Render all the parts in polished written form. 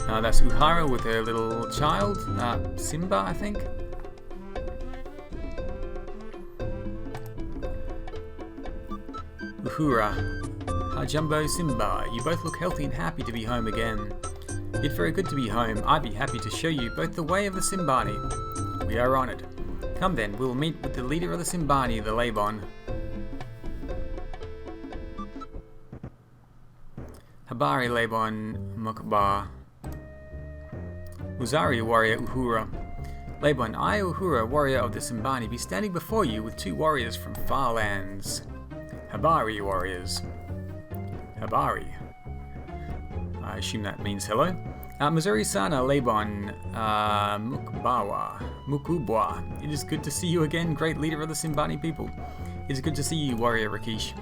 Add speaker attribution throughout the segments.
Speaker 1: That's Uhura with her little child, Simba, I think. Uhura, Hajumbo, Simba, you both look healthy and happy to be home again. It's very good to be home. I'd be happy to show you both the way of the Simbani. We are honoured. Come then, we'll meet with the leader of the Simbani, the Laban. Habari Laban Mukbar. Uzari warrior Uhura. Laban, I, Uhura, warrior of the Simbani, be standing before you with 2 warriors from far lands. Habari warriors. Habari. I assume that means hello. Missouri Sana Laban Mukubwa. It is good to see you again, great leader of the Simbani people. It is good to see you, warrior Rakeesh.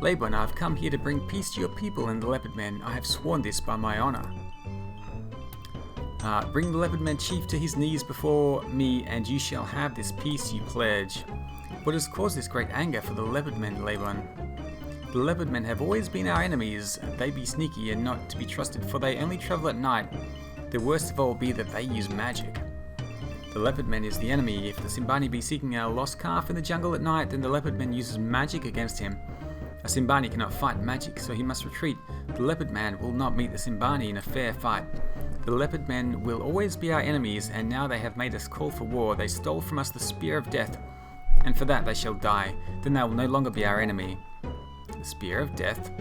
Speaker 1: Laban, I have come here to bring peace to your people and the Leopardmen. I have sworn this by my honor. Bring the Leopardman chief to his knees before me, and you shall have this peace you pledge. What has caused this great anger for the Leopardmen, Laban? The Leopardmen have always been our enemies. They be sneaky and not to be trusted, for they only travel at night. The worst of all be that they use magic. The Leopardman is the enemy. If the Simbani be seeking a lost calf in the jungle at night, then the Leopardman uses magic against him. A Simbani cannot fight magic, so he must retreat. The Leopardman will not meet the Simbani in a fair fight. The Leopardmen will always be our enemies, and now they have made us call for war. They stole from us the Spear of Death, and for that they shall die. Then they will no longer be our enemy. The Spear of Death?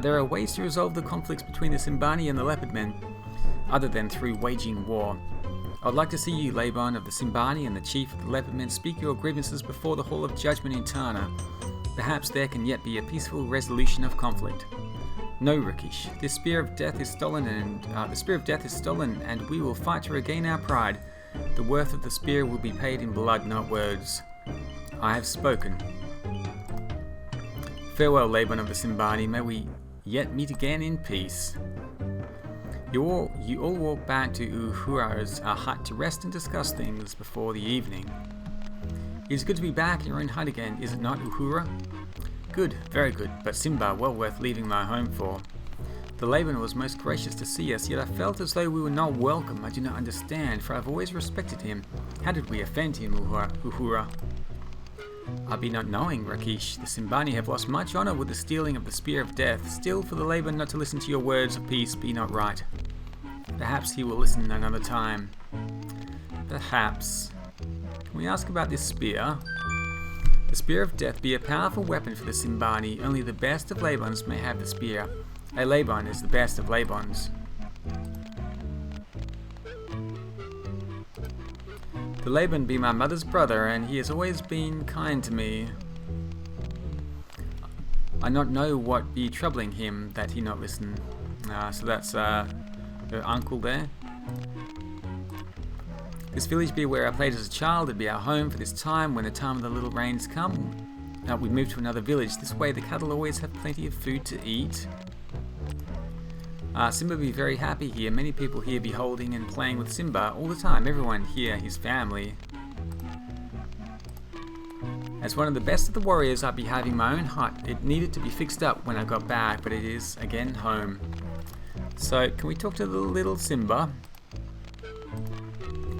Speaker 1: There are ways to resolve the conflicts between the Simbani and the Leopardmen, other than through waging war. I would like to see you, Laban of the Simbani and the chief of the Leopardmen, speak your grievances before the Hall of Judgment in Tarna. Perhaps there can yet be a peaceful resolution of conflict. No, Rakeesh. This Spear of Death is stolen, and we will fight to regain our pride. The worth of the spear will be paid in blood, not words. I have spoken. Farewell, Laban of the Simbani. May we yet meet again in peace. You all walk back to Uhura's hut to rest and discuss things before the evening. It is good to be back in your own hut again, is it not, Uhura? Good, very good, but Simba, well worth leaving my home for. The Laban was most gracious to see us, yet I felt as though we were not welcome. I do not understand, for I have always respected him. How did we offend him, Uhura? I be not knowing, Rakeesh. The Simbani have lost much honor with the stealing of the Spear of Death. Still, for the Laban not to listen to your words of peace be not right. Perhaps he will listen another time. Perhaps. Can we ask about this spear? The Spear of Death be a powerful weapon for the Simbani. Only the best of Labans may have the spear. A Laban is the best of Labans. The Laban be my mother's brother, and he has always been kind to me. I not know what be troubling him that he not listen. So that's her uncle there. This village be where I played as a child. It'd be our home for this time. When the time of the little rains come, we move to another village. This way the cattle always have plenty of food to eat. Simba be very happy here. Many people here be holding and playing with Simba all the time. Everyone here, his family. As one of the best of the warriors, I'd be having my own hut. It needed to be fixed up when I got back, but it is again home. So, can we talk to the little Simba?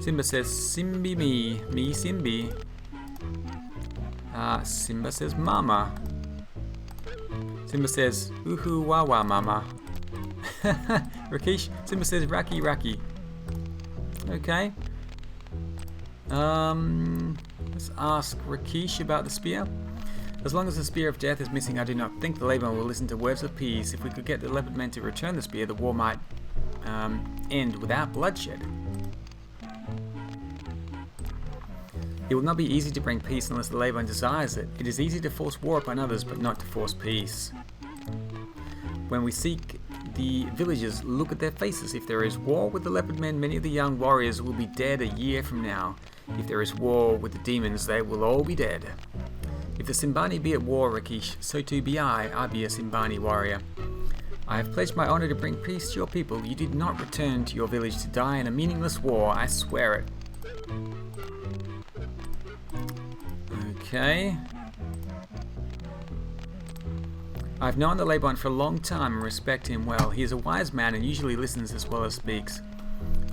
Speaker 1: Simba says, Simbi me Simbi. Simba says, Mama. Simba says, Uhu Wawa Mama. Rakeesh, Simba says, Raki Raki. Okay. Let's ask Rakeesh about the spear. As long as the Spear of Death is missing, I do not think the Laban will listen to words of peace. If we could get the Leopardmen to return the spear, the war might end without bloodshed. It will not be easy to bring peace unless the Laban desires it. It is easy to force war upon others, but not to force peace. When we seek the villagers, look at their faces. If there is war with the Leopardmen, many of the young warriors will be dead a year from now. If there is war with the demons, they will all be dead. If the Simbani be at war, Rakeesh, so too be I. I be a Simbani warrior. I have pledged my honor to bring peace to your people. You did not return to your village to die in a meaningless war. I swear it. Okay. I've known the Leopardmen for a long time and respect him well. He is a wise man and usually listens as well as speaks.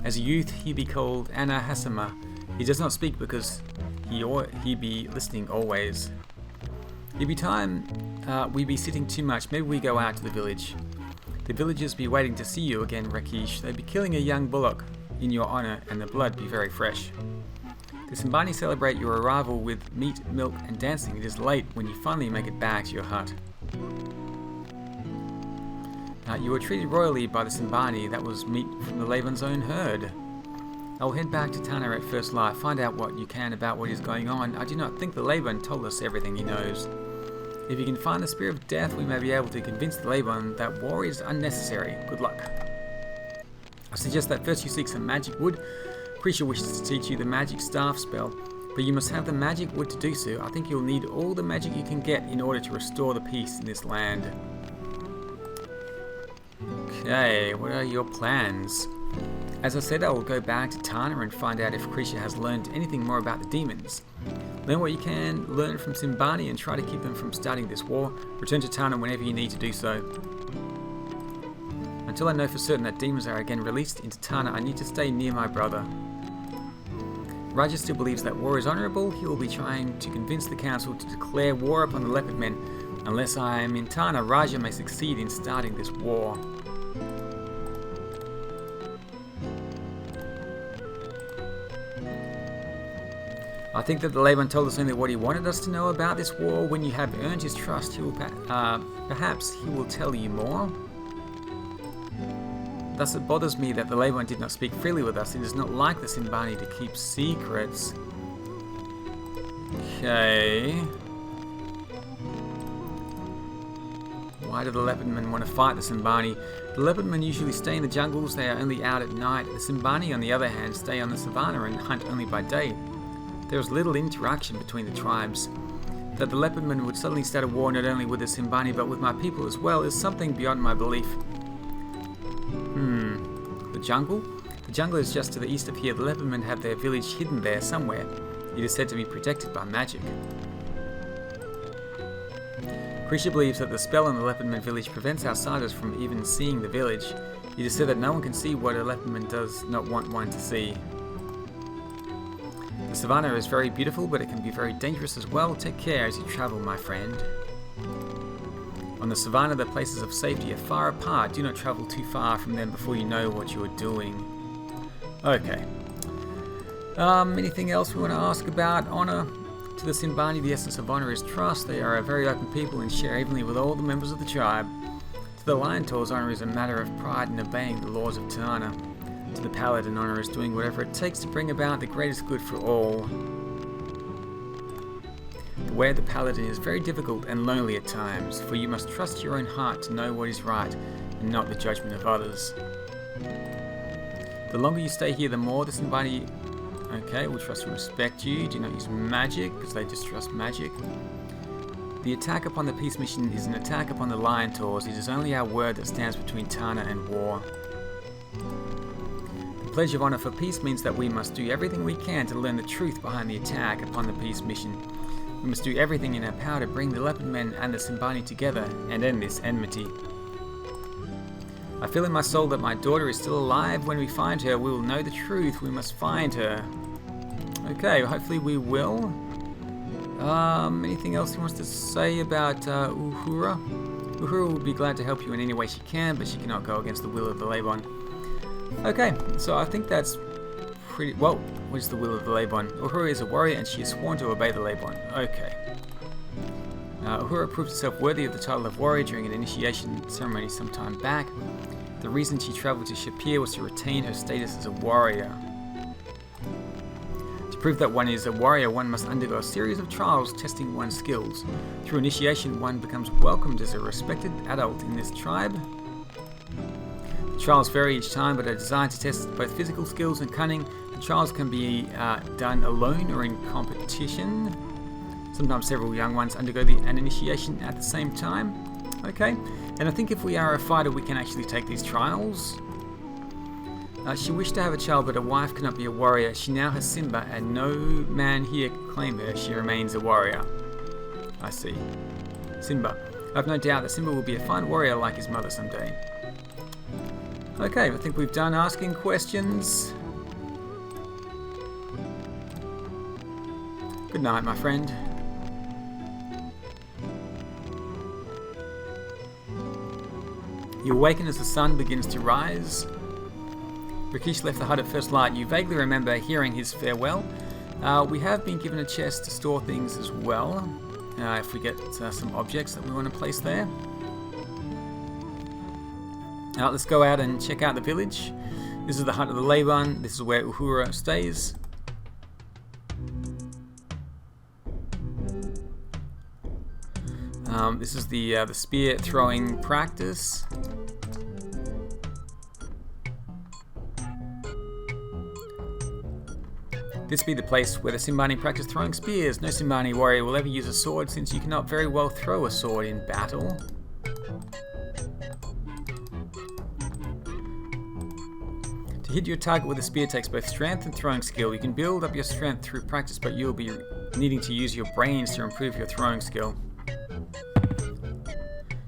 Speaker 1: As a youth, he be called Anna Hasama. He does not speak because he be listening always. It be time we be sitting too much. Maybe we go out to the village. The villagers be waiting to see you again, Rakeesh. They be killing a young bullock in your honor, and the blood be very fresh. The Simbani celebrate your arrival with meat, milk, and dancing. It is late when you finally make it back to your hut. You were treated royally by the Simbani. That was meat from the Leopardmen's own herd. I will head back to Tarna at first light, find out what you can about what is going on. I do not think the Leopardman told us everything he knows. If you can find the Spear of Death, we may be able to convince the Leopardman that war is unnecessary. Good luck. I suggest that first you seek some magic wood. Creature wishes to teach you the magic staff spell, but you must have the magic wood to do so. I think you'll need all the magic you can get in order to restore the peace in this land. Okay, what are your plans? As I said, I will go back to Tarna and find out if Creature has learned anything more about the demons. Learn what you can, learn from Simbani and try to keep them from starting this war. Return to Tarna whenever you need to do so. Until I know for certain that demons are again released into Tarna, I need to stay near my brother. Raja still believes that war is honourable. He will be trying to convince the council to declare war upon the Leopardmen. Unless I am in Tarna, Raja may succeed in starting this war. I think that the Leopardman told us only what he wanted us to know about this war. When you have earned his trust, he will perhaps he will tell you more. Thus it bothers me that the Leopardman did not speak freely with us. It is not like the Simbani to keep secrets. Okay. Why do the Leopardmen want to fight the Simbani? The Leopardmen usually stay in the jungles. They are only out at night. The Simbani, on the other hand, stay on the savannah and hunt only by day. There is little interaction between the tribes. That the Leopardmen would suddenly start a war not only with the Simbani but with my people as well is something beyond my belief. The jungle? The jungle is just to the east of here. The Leopardmen have their village hidden there somewhere. It is said to be protected by magic. Creature believes that the spell on the Leopardmen village prevents outsiders from even seeing the village. It is said that no one can see what a Leopardman does not want one to see. The savannah is very beautiful, but it can be very dangerous as well. Take care as you travel, my friend. On the savannah, the places of safety are far apart. Do not travel too far from them before you know what you are doing. Okay. Anything else we want to ask about honor? To the Simbani, the essence of honor is trust. They are a very open people and share evenly with all the members of the tribe. To the Liontaurs, honor is a matter of pride in obeying the laws of Tarna. To the Paladin, honor is doing whatever it takes to bring about the greatest good for all. The way of the Paladin is very difficult and lonely at times, for you must trust your own heart to know what is right and not the judgment of others. The longer you stay here, the more the Simbani will trust and respect you. Do not use magic, because they distrust magic. The attack upon the peace mission is an attack upon the Liontaurs. It is only our word that stands between Tarna and war. The pledge of honor for peace means that we must do everything we can to learn the truth behind the attack upon the peace mission. We must do everything in our power to bring the Leopardmen and the Simbani together and end this enmity. I feel in my soul that my daughter is still alive. When we find her, we will know the truth. We must find her. Okay, hopefully we will. Anything else he wants to say about Uhura? Uhura will be glad to help you in any way she can, but she cannot go against the will of the Leopardman. Okay, so I think that's pretty... Well, what is the will of the Leopardman? Uhura is a warrior and she is sworn to obey the Leopardman. Okay. Uhura proved herself worthy of the title of warrior during an initiation ceremony some time back. The reason she travelled to Shapir was to retain her status as a warrior. To prove that one is a warrior, one must undergo a series of trials testing one's skills. Through initiation, one becomes welcomed as a respected adult in this tribe. The trials vary each time, but are designed to test both physical skills and cunning. The trials can be done alone or in competition. Sometimes several young ones undergo an initiation at the same time. Okay, and I think if we are a fighter, we can actually take these trials. She wished to have a child, but a wife cannot be a warrior. She now has Simba, and no man here can claim her. She remains a warrior. I see. Simba. I've no doubt that Simba will be a fine warrior like his mother someday. Okay, I think we've done asking questions. Good night, my friend. You awaken as the sun begins to rise. Rakeesh left the hut at first light. You vaguely remember hearing his farewell. We have been given a chest to store things as well, if we get some objects that we want to place there. Let's go out and check out the village. This is the hut of the Laban. This is where Uhura stays. This is the spear throwing practice. This be the place where the Simbani practice throwing spears. No Simbani warrior will ever use a sword, since you cannot very well throw a sword in battle. To hit your target with a spear takes both strength and throwing skill. You can build up your strength through practice, but you'll be needing to use your brains to improve your throwing skill.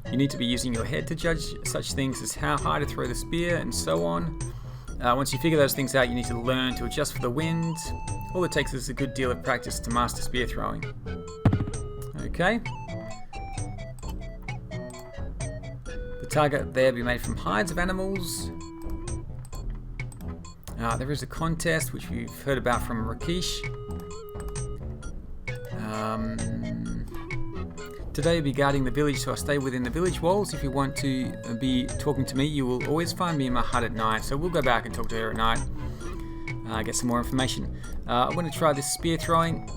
Speaker 1: You need to be using your head to judge such things as how high to throw the spear and so on. Once you figure those things out, you need to learn to adjust for the wind. All it takes is a good deal of practice to master spear throwing. Okay. The target there be made from hides of animals. There is a contest which we've heard about from Rakeesh. Today I'll be guarding the village, so I'll stay within the village walls. If you want to be talking to me, you will always find me in my hut at night, so we'll go back and talk to her at night. Get some more information. I'm going to try this spear throwing.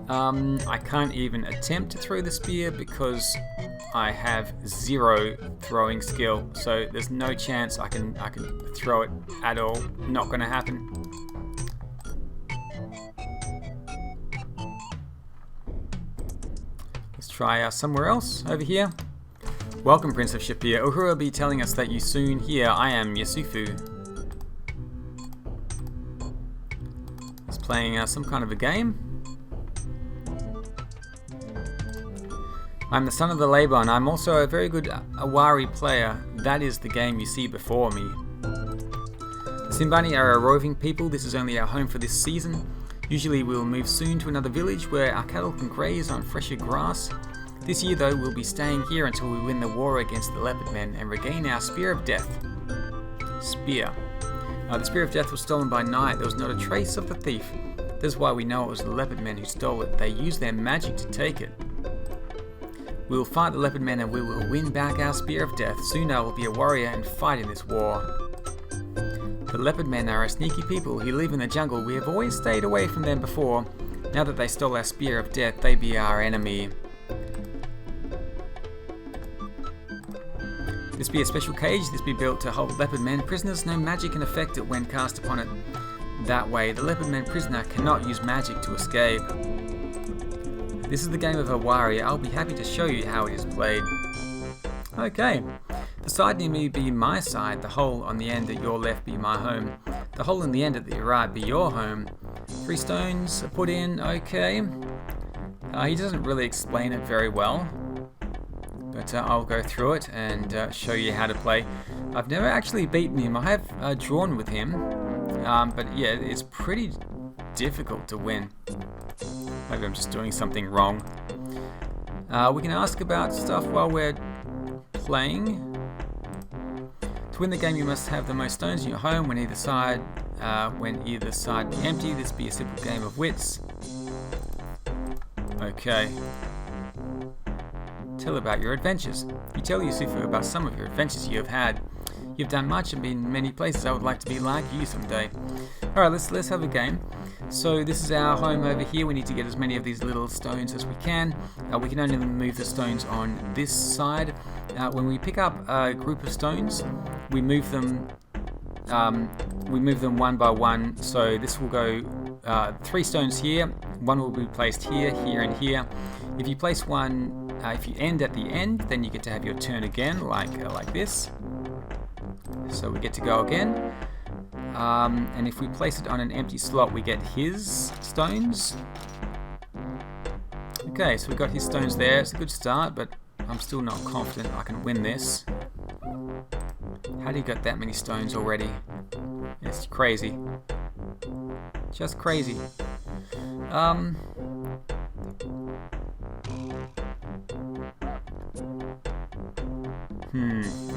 Speaker 1: I can't even attempt to throw the spear because I have 0 throwing skill, so there's no chance I can throw it at all. Not going to happen. Try somewhere else over here. Welcome, Prince of Shapir. Uhura will be telling us that you soon hear. I am Yasufu. He's playing some kind of a game. I'm the son of the Laban. I'm also a very good Awari player. That is the game you see before me. The Simbani are a roving people. This is only our home for this season. Usually we'll move soon to another village where our cattle can graze on fresher grass. This year though, we'll be staying here until we win the war against the Leopardmen and regain our Spear of Death. Spear. The Spear of Death was stolen by night. There was not a trace of the thief. That's why we know it was the Leopardmen who stole it. They used their magic to take it. We will fight the Leopardmen and we will win back our Spear of Death. Soon I will be a warrior and fight in this war. The Leopardmen are a sneaky people who live in the jungle. We have always stayed away from them before. Now that they stole our Spear of Death, they be our enemy. This be a special cage. This be built to hold Leopardmen prisoners. No magic can affect it when cast upon it. That way, the Leopardmen prisoner cannot use magic to escape. This is the game of a warrior. I'll be happy to show you how it is played. Okay. The side near me be my side, the hole on the end at your left be my home. The hole in the end at the right be your home. 3 stones are put in, okay. He doesn't really explain it very well, but I'll go through it and show you how to play. I've never actually beaten him. I have drawn with him, but yeah, it's pretty difficult to win. Maybe I'm just doing something wrong. We can ask about stuff while we're playing. To win the game, you must have the most stones in your home when either side be empty. This be a simple game of wits. Okay. Tell about your adventures. You tell Yusufu about some of your adventures you have had. You've done much and been many places. I would like to be like you someday. Alright, let's have a game. So this is our home over here. We need to get as many of these little stones as we can. We can only move the stones on this side. When we pick up a group of stones, we move them one by one. So this will go 3 stones here. 1 will be placed here, here, and here. If you place one, if you end at the end, then you get to have your turn again, like this. So we get to go again. And if we place it on an empty slot, we get his stones. Okay, so we got his stones there. It's a good start, but I'm still not confident I can win this. How do you got that many stones already? It's crazy. Just crazy.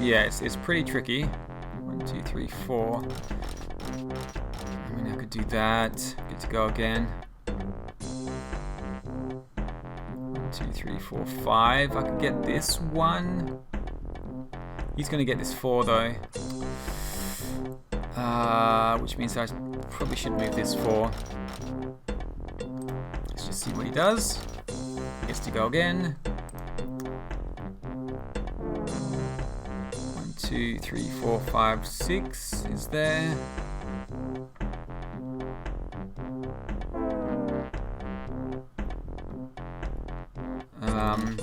Speaker 1: Yeah, it's pretty tricky. 1, 2, 3, 4. I mean, I could do that. Good to go again. 1, 2, 3, 4, 5. I could get this one. He's going to get this 4 though. Which means I probably should move this 4. Let's just see what he does. He gets to go again. 1, 2, 3, 4, 5, 6 is there.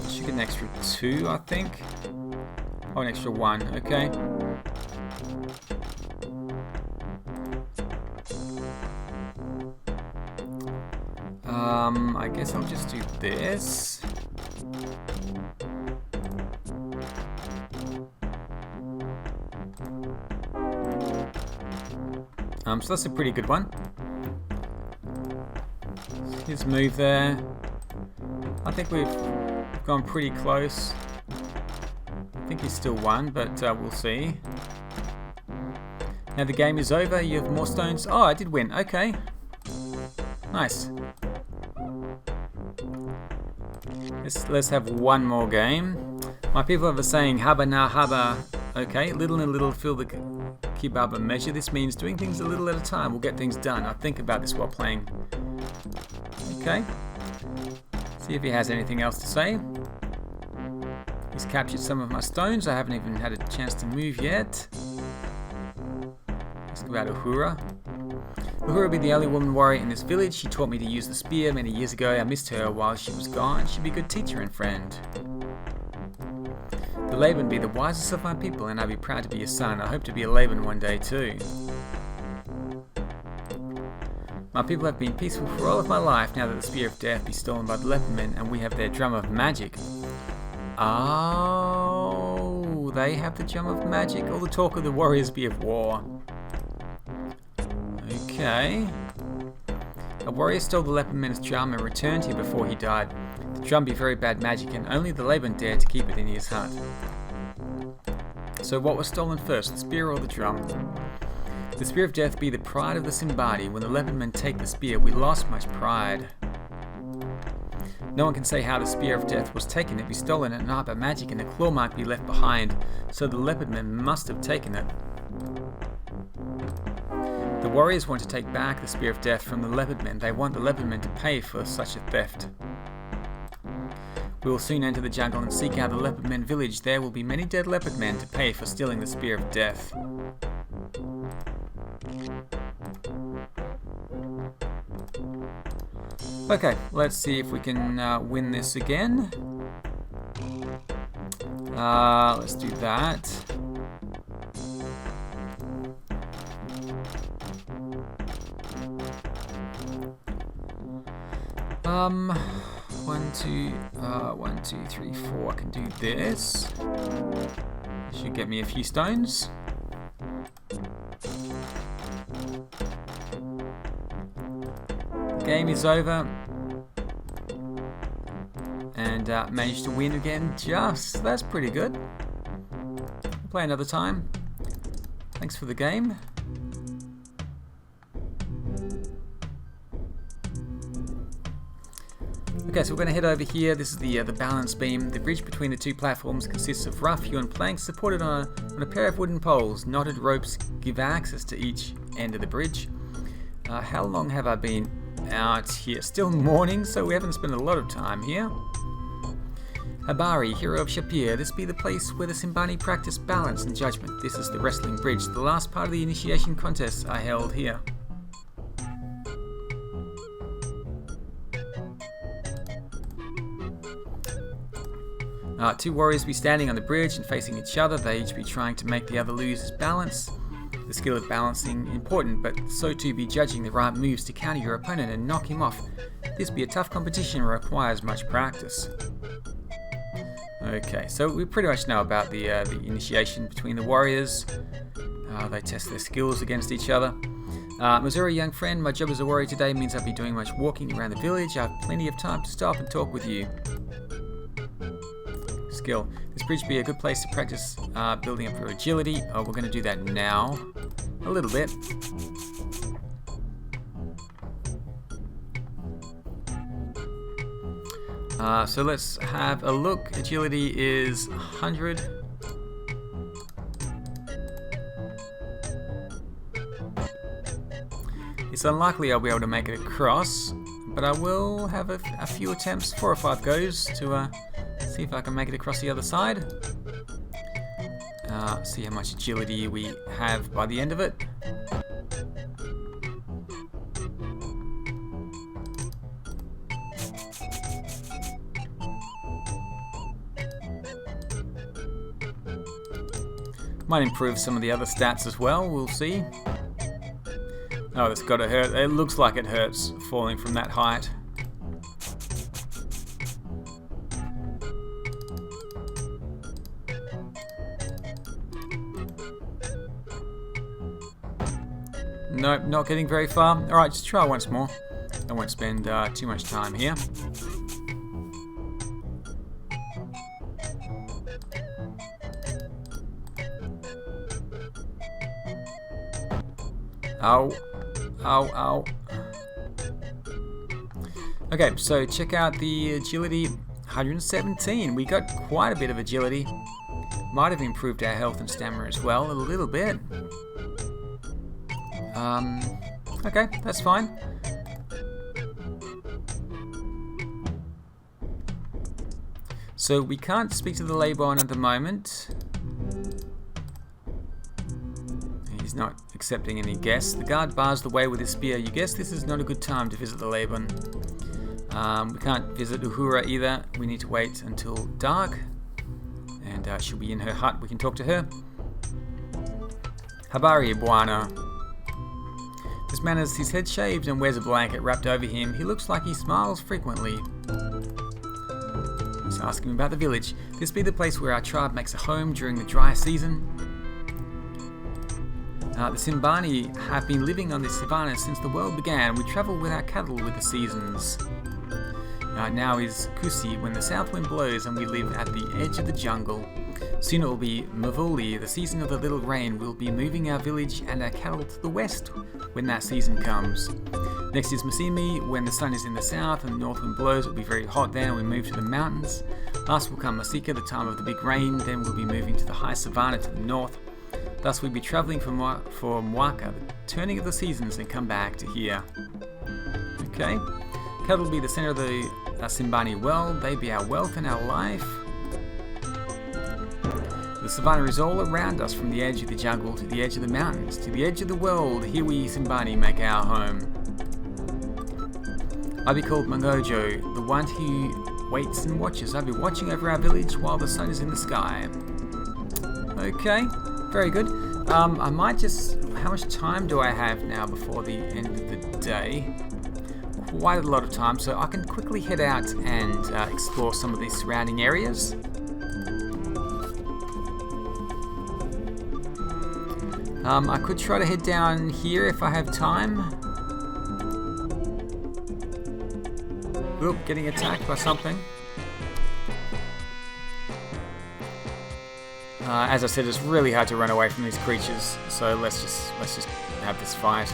Speaker 1: Should get an extra 2, I think. Oh, an extra 1. Okay. I guess I'll just do this. So that's a pretty good one. His move there. I think we've gone pretty close. I think he's still won, but we'll see. Now the game is over. You have more stones. Oh, I did win. Okay. Nice. Let's have one more game. My people have a saying, haba na haba. Okay, little and little fill the kebab and measure. This means doing things a little at a time will get things done. I'll think about this while playing. Okay. See if he has anything else to say. He's captured some of my stones. I haven't even had a chance to move yet. Ask about Uhura. Uhura will be the only woman warrior in this village. She taught me to use the spear many years ago. I missed her while she was gone. She'd be a good teacher and friend. The Laban be the wisest of my people, and I'd be proud to be your son. I hope to be a Laban one day too. My people have been peaceful for all of my life now that the Spear of Death be stolen by the Leopardmen and we have their Drum of Magic. Oh, they have the Drum of Magic. All the talk of the warriors be of war. Okay. A warrior stole the Leopardmen's drum and returned here before he died. The drum be very bad magic and only the Laban dared to keep it in his hut. So what was stolen first, the spear or the drum? The Spear of Death be the pride of the Simbani. When the Leopardmen take the spear, we lost much pride. No one can say how the Spear of Death was taken. It be stolen at night by magic and a claw mark be left behind, so the Leopardmen must have taken it. The warriors want to take back the Spear of Death from the Leopardmen. They want the Leopardmen to pay for such a theft. We will soon enter the jungle and seek out the Leopardmen village. There will be many dead Leopardmen to pay for stealing the Spear of Death. Okay, let's see if we can win this again. Let's do that. One, two, 3, 4. I can do this. Should get me a few stones. Game is over, and managed to win again. That's pretty good. We'll play another time. Thanks for the game. Okay, so we're going to head over here. This is the balance beam. The bridge between the two platforms consists of rough hewn planks supported on a pair of wooden poles. Knotted ropes give access to each end of the bridge. How long have I been out here? Still morning, so we haven't spent a lot of time here. Habari, hero of Shapir. This be the place where the Simbani practice balance and judgment. This is the wrestling bridge, the last part of the initiation contest I held here. Two warriors be standing on the bridge and facing each other. They each be trying to make the other lose his balance. The skill of balancing important, but so too be judging the right moves to counter your opponent and knock him off. This be a tough competition and requires much practice. Okay, so we pretty much know about the initiation between the warriors. They test their skills against each other. Missouri, young friend, my job as a warrior today means I'll be doing much walking around the village. I have plenty of time to stop and talk with you. Skill. This bridge would be a good place to practice building up your agility. Oh, we're going to do that now. A little bit. So let's have a look. Agility is 100. It's unlikely I'll be able to make it across, but I will have a few attempts, 4 or 5 goes, to see if I can make it across the other side. See how much agility we have by the end of it. Might improve some of the other stats as well, we'll see. Oh, that's gotta hurt. It looks like it hurts falling from that height. Nope, not getting very far. Alright, just try once more. I won't spend too much time here. Ow. Ow, ow. Okay, so check out the agility, 117. We got quite a bit of agility. Might have improved our health and stamina as well, a little bit. Okay, that's fine. So we can't speak to the Laban at the moment. He's not accepting any guests. The guard bars the way with his spear. You guess this is not a good time to visit the Laban. We can't visit Uhura either. We need to wait until dark. And she'll be in her hut. We can talk to her. Habari Buana. This man has his head shaved and wears a blanket wrapped over him. He looks like he smiles frequently. Let's ask him about the village. This be the place where our tribe makes a home during the dry season. The Simbani have been living on this savannah since the world began. We travel with our cattle with the seasons. Now is Kusi when the south wind blows and we live at the edge of the jungle. Soon it will be Mavuli, the season of the little rain. We'll be moving our village and our cattle to the west when that season comes. Next is Masimi, when the sun is in the south and the north wind blows. It will be very hot then and we move to the mountains. Last will come Masika, the time of the big rain. Then we'll be moving to the high savannah to the north. Thus we'll be travelling from Mwaka, the turning of the seasons, and come back to here. Okay. Cattle will be the centre of the Simbani world. They be our wealth and our life. The savannah is all around us, from the edge of the jungle to the edge of the mountains, to the edge of the world. Here we Simbani make our home. I be called Mangojo, the one who waits and watches. I be watching over our village while the sun is in the sky. Okay. Very good. I might just... How much time do I have now before the end of the day? Quite a lot of time, so I can quickly head out and explore some of these surrounding areas. I could try to head down here if I have time. Oop, getting attacked by something. As I said, it's really hard to run away from these creatures, so let's just have this fight.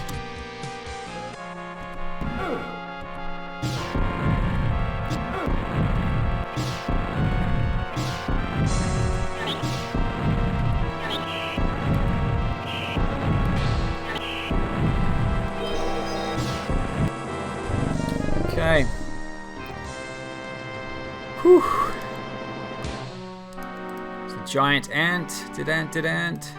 Speaker 1: Okay. Whew. Giant ant, didant.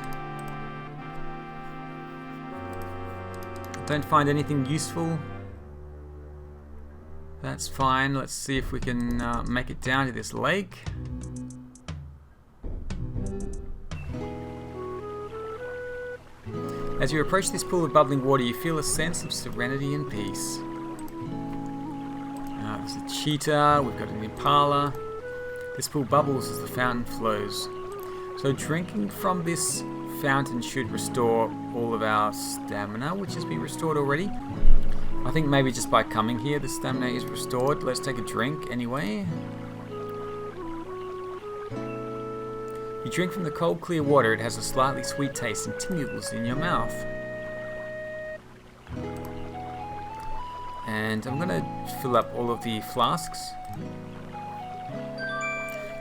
Speaker 1: Don't find anything useful. That's fine. Let's see if we can make it down to this lake. As you approach this pool of bubbling water, you feel a sense of serenity and peace. There's a cheetah, we've got an impala. This pool bubbles as the fountain flows. So drinking from this fountain should restore all of our stamina, which has been restored already. I think maybe just by coming here the stamina is restored. Let's take a drink anyway. You drink from the cold clear water. It has a slightly sweet taste and tingles in your mouth. And I'm going to fill up all of the flasks.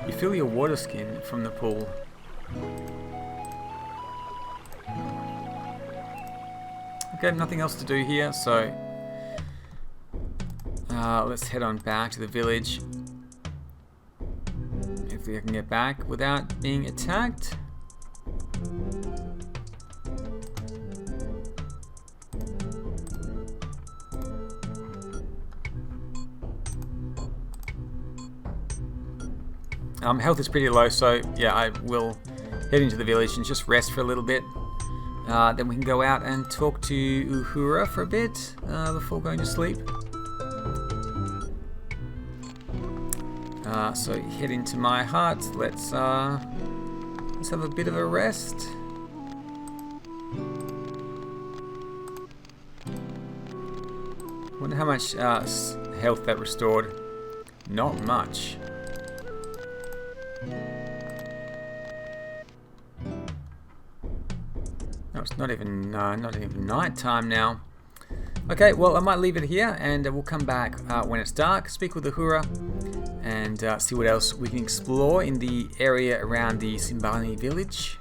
Speaker 1: You fill your water skin from the pool. Okay, nothing else to do here, so let's head on back to the village. Hopefully I can get back without being attacked. Health is pretty low, so yeah, I will head into the village and just rest for a little bit. Then we can go out and talk to Uhura for a bit before going to sleep. So head into my hut. Let's have a bit of a rest. Wonder how much health that restored. Not much. No, it's not even night time now. Okay, well I might leave it here, and we'll come back when it's dark. Speak with Uhura, and see what else we can explore in the area around the Simbani village.